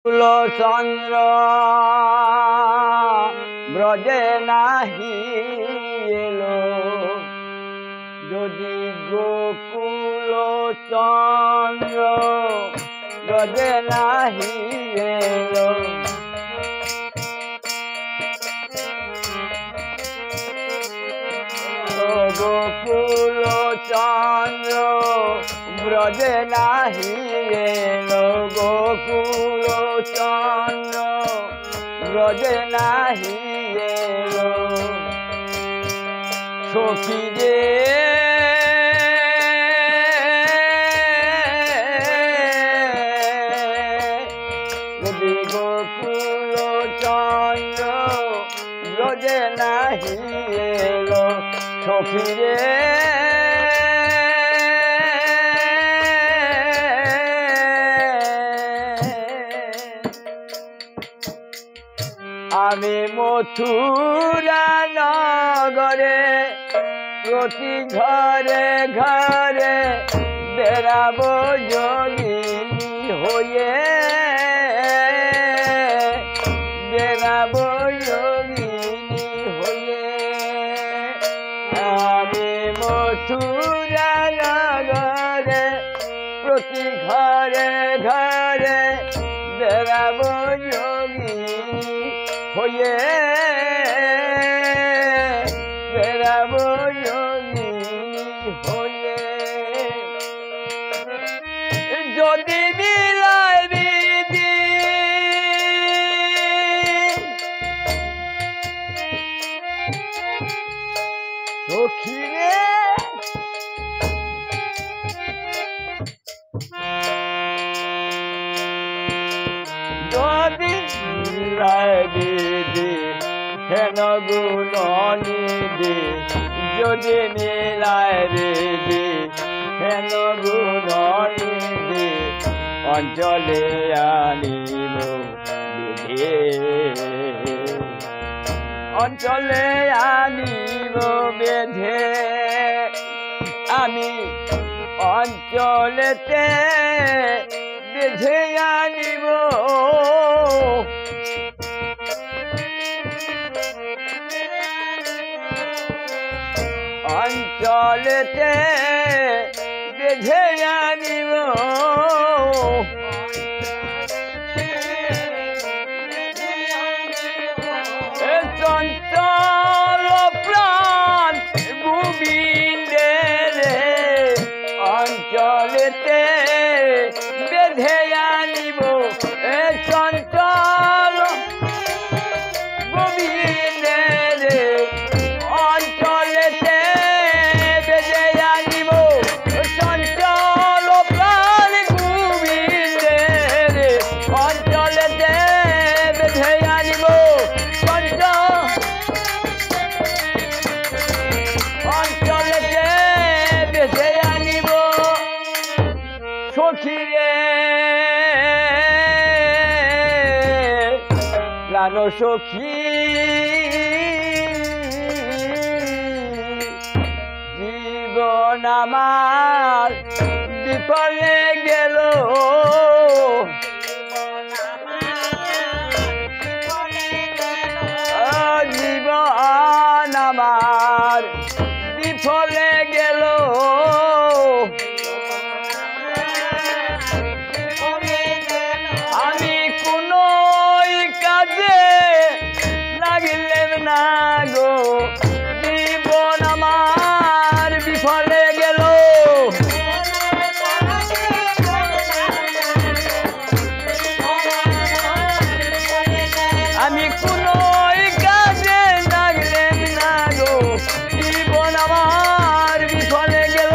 চন্দ্র ব্রজে নাহি এলো, যদি গোকুল চন্দ্র ব্রজে নাহি এলো। গোকুল চন্দ্র ব্রজে নাহি এলো, গোকুল চন্দ্র ব্রজে নাহি এলো। সখী রে যদি গোকুল চন্দ্র ব্রজে নাহি এলো, সখী রে আমি মথুরা নগরে প্রতি ঘরে ঘরে বেড়াবো যোগিনী হয়ে, বেড়াবো যোগিনী হয়ে। আমি মথুরা নগরে প্রতি ঘরে ঘরে বেড়াবো যোগিনী হয়ে, বেড়াবো যোগিনী হয়ে। যদি মিলাই বিধি সখী রে যদি মিলাই বিধি হেন গুণ নিধি, যদি মিলাই বিধি হেন গুণ নিধি, অঞ্চলে আনিব বিধি, অঞ্চলে আনিব বেধে। আমি অঞ্চলেতে বেঁধে আনিব, অঞ্চলেতে বেঁধে আনিব। চঞ্চল প্রাণ গোবিন্দে রে, অঞ্চলেতে বেঁধে আনিব। চঞ্চল গোবিন্দে রে, অঞ্চলেতে বেঁধে আনিব। চঞ্চল প্রাণ গোবিন্দে রে, অঞ্চলেতে বেঁধে আনিব। অঞ্চলেতে বেঁধে আনিব। সখী রে প্রাণ সখী, জীবন আমার বিফলে গেল, জীবন আমার বিফলে গেল। আমি কোন কাজে লাগিলেন না গো, জীবন আমার বিফলে গেল। আমি কোন কাজে লাগলেন না গো, জীবন আমার বিফলে গেল।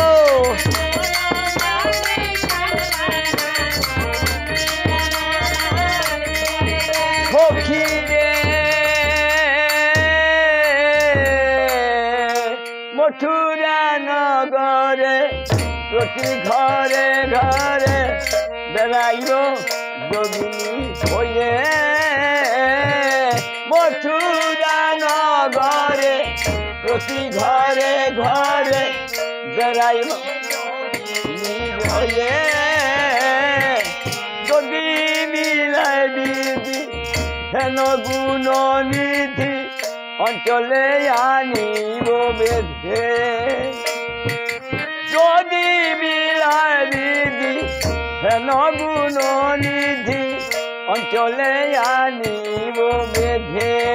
সখী রে মথুরা নগরে প্রতি ঘরে ঘরে বেড়াইব যোগিনী হয়ে, মথুরা নগরে প্রতি ঘরে ঘরে বেড়াইব হয়ে, যদি মিলাই হেন গুণ নিধি অঞ্চলে আনিব বেধে যদি বিলায় বিধি হেন গুণ নিধি অঞ্চলে আনিব বেধে